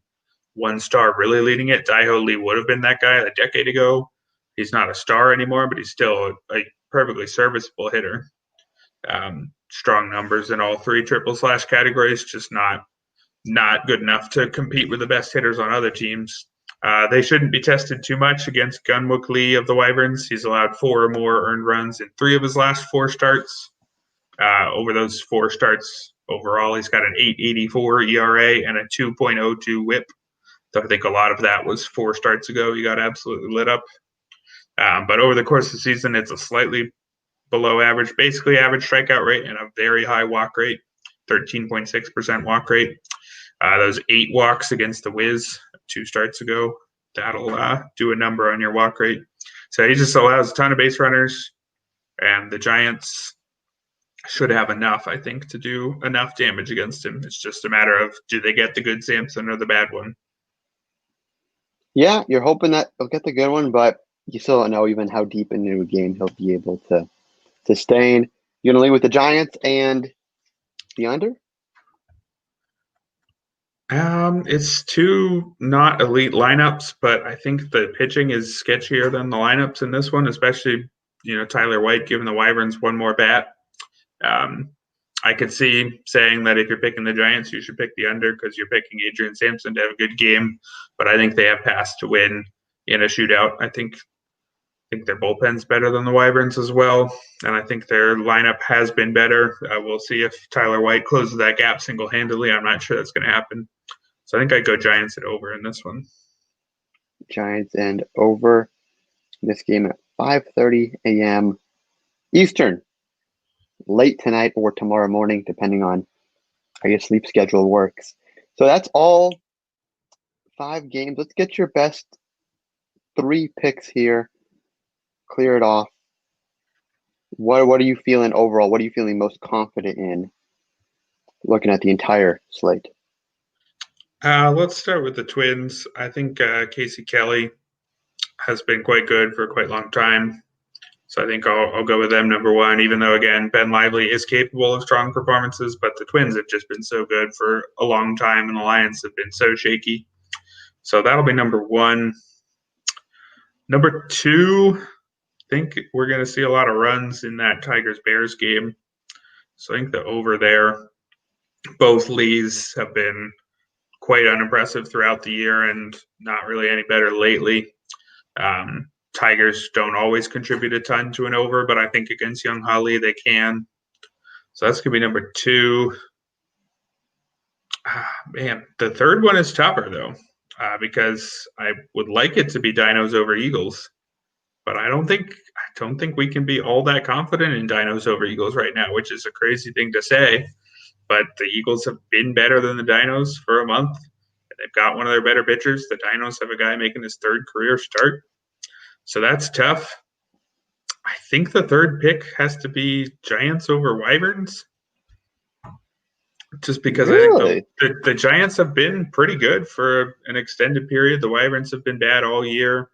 one star really leading it. Daiho Lee would have been that guy a decade ago. He's not a star anymore, but he's still a perfectly serviceable hitter. Strong numbers in all 3 triple slash categories, just not good enough to compete with the best hitters on other teams. They shouldn't be tested too much against Gunwook Lee of the Wyverns. He's allowed 4 or more earned runs in 3 of his last 4 starts. Over those 4 starts overall, he's got an 8.84 ERA and a 2.02 WHIP. So I think a lot of that was 4 starts ago. He got absolutely lit up. But over the course of the season, it's a slightly below average, basically average strikeout rate and a very high walk rate, 13.6% walk rate. Those 8 walks against the Wiz 2 starts ago, that'll do a number on your walk rate. So he just allows a ton of base runners, and the Giants should have enough, I think, to do enough damage against him. It's just a matter of, do they get the good Sampson or the bad one? Yeah, you're hoping that they'll get the good one, but you still don't know even how deep into a game he'll be able to sustain. You're going to lead with the Giants and the under? It's 2 not elite lineups, but I think the pitching is sketchier than the lineups in this one, especially, Tyler White giving the Wyverns 1 more bat. I could see saying that if you're picking the Giants, you should pick the under because you're picking Adrian Sampson to have a good game. But I think they have passed to win in a shootout. I think their bullpen's better than the Wyverns as well, and I think their lineup has been better. We'll see if Tyler White closes that gap single-handedly. I'm not sure that's going to happen. So I think I'd go Giants and over in this one. Giants and over this game at 5:30 a.m. Eastern, late tonight or tomorrow morning, depending on how your sleep schedule works. So that's all 5 games. Let's get your best 3 picks here. Clear it off. What are you feeling overall? What are you feeling most confident in looking at the entire slate? Let's start with the Twins. I think Casey Kelly has been quite good for a quite long time. So I think I'll go with them number 1, even though, again, Ben Lively is capable of strong performances, but the Twins have just been so good for a long time, and the Lions have been so shaky. So that'll be number 1. Number 2, I think we're going to see a lot of runs in that Tigers-Bears game. So I think the over there. Both Lees have been quite unimpressive throughout the year and not really any better lately. Tigers don't always contribute a ton to an over, but I think against Young Holly they can. So that's going to be number 2. Man, the third one is tougher, though, because I would like it to be Dinos over Eagles. But I don't think we can be all that confident in Dinos over Eagles right now, which is a crazy thing to say. But the Eagles have been better than the Dinos for a month. They've got one of their better pitchers. The Dinos have a guy making his 3rd career start. So that's tough. I think the third pick has to be Giants over Wyverns. just because Really? I think the Giants have been pretty good for an extended period. The Wyverns have been bad all year.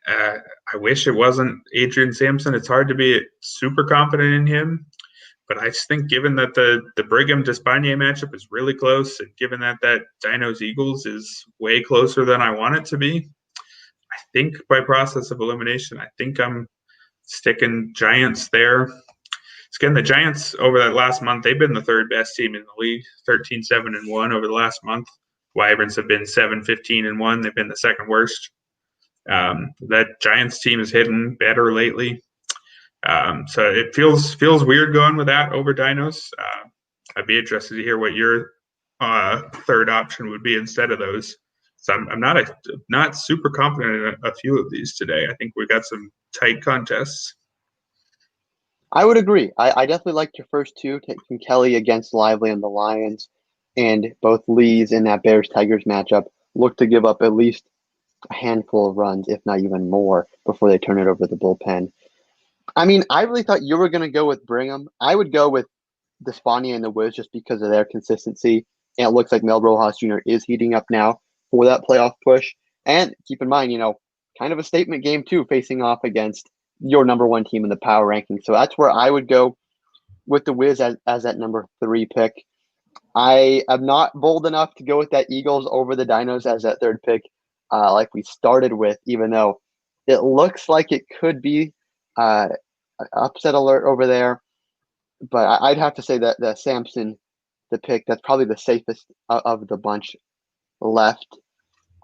I wish it wasn't Adrian Sampson. It's hard to be super confident in him. But I just think given that the Brigham Despaigne matchup is really close, and given that Dinos Eagles is way closer than I want it to be, I think by process of elimination, I think I'm sticking Giants there. Again, the Giants over that last month, they've been the third best team in the league, 13-7-1 over the last month. Wyverns have been 7-15-1. They've been the second worst. That Giants team is hitting better lately. So it feels weird going with that over Dinos. I'd be interested to hear what your third option would be instead of those. So I'm not super confident in a few of these today. I think we got some tight contests. I would agree. I definitely liked your first two, taking Kelly against Lively and the Lions, and both Lees in that Bears-Tigers matchup look to give up at least a handful of runs, if not even more, before they turn it over to the bullpen. I mean, I really thought you were going to go with Brigham. I would go with Despaigne and the Wiz just because of their consistency. And it looks like Mel Rojas Jr. is heating up now for that playoff push. And keep in mind, kind of a statement game too, facing off against your number one team in the power ranking. So that's where I would go with the Wiz as that number 3 pick. I am not bold enough to go with that Eagles over the Dinos as that third pick, like we started with, even though it looks like it could be an upset alert over there. But I'd have to say that the Sampson, the pick, that's probably the safest of the bunch left.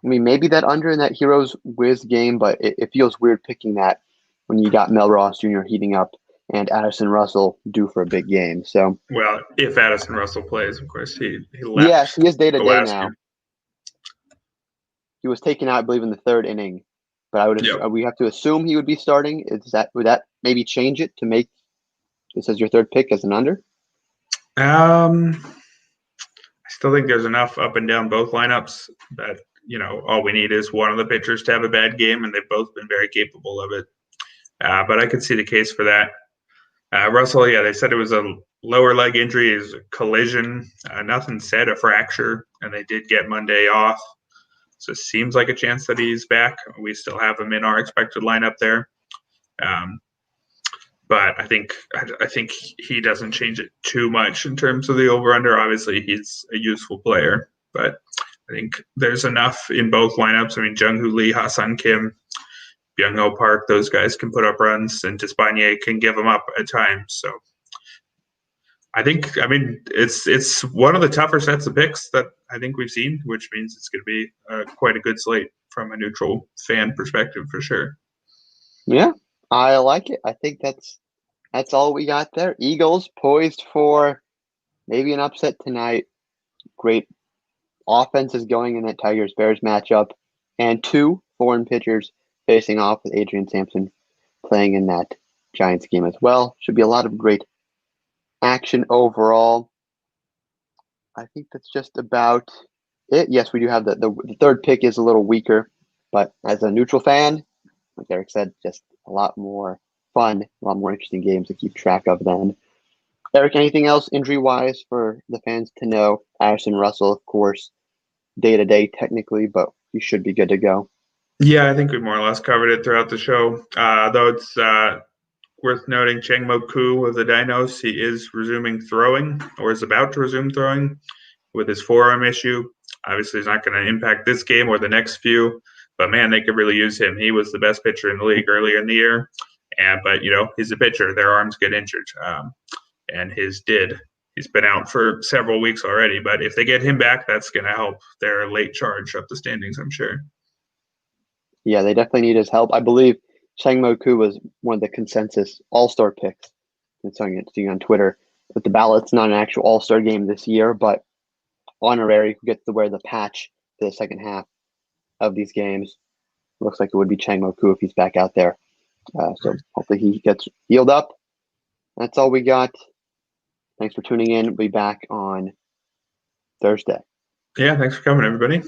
I mean, maybe that under in that Heroes Wiz game, but it feels weird picking that when you got Mel Ross Jr. heating up and Addison Russell due for a big game. So, well, if Addison Russell plays, of course, he left. Yes, he is day-to-day now. Game. He was taken out, I believe, in the third inning. But we have to assume he would be starting. Would that maybe change it to make this as your third pick as an under? I still think there's enough up and down both lineups that all we need is one of the pitchers to have a bad game, and they've both been very capable of it. But I could see the case for that. Russell, yeah, they said it was a lower leg injury, is a collision. Nothing said a fracture, and they did get Monday off. So it seems like a chance that he's back. We still have him in our expected lineup there. But I think he doesn't change it too much in terms of the over-under. Obviously, he's a useful player, but I think there's enough in both lineups. I mean, Jung-Hoo Lee, Ha-Seong Kim, Byung-Ho Park, those guys can put up runs, and Despaigne can give them up at times. So I mean, it's one of the tougher sets of picks that I think we've seen, which means it's going to be quite a good slate from a neutral fan perspective for sure. Yeah, I like it. I think that's all we got there. Eagles poised for maybe an upset tonight. Great offenses going in that Tigers-Bears matchup, and 2 foreign pitchers facing off with Adrian Sampson playing in that Giants game as well. Should be a lot of great action overall. I think that's just about it. Yes, we do have the third pick is a little weaker, but as a neutral fan, like Eric said, just a lot more fun, a lot more interesting games to keep track of then. Eric, anything else injury-wise for the fans to know? Addison Russell, of course, day-to-day technically, but you should be good to go. Yeah, I think we more or less covered it throughout the show. Though it's worth noting, Chang-Mo Koo of the Dinos, he is resuming throwing, or is about to resume throwing with his forearm issue. Obviously, he's not going to impact this game or the next few, but man, they could really use him. He was the best pitcher in the league earlier in the year, but he's a pitcher. Their arms get injured, and his did. He's been out for several weeks already, but if they get him back, that's going to help their late charge up the standings, I'm sure. Yeah, they definitely need his help. I believe Chang-Mo Koo was one of the consensus all-star picks. I'm seeing on Twitter. But the ballot's not an actual all-star game this year, but honorary who gets to wear the patch for the second half of these games. Looks like it would be Chang-Mo Koo if he's back out there. So hopefully he gets healed up. That's all we got. Thanks for tuning in. We'll be back on Thursday. Yeah, thanks for coming, everybody.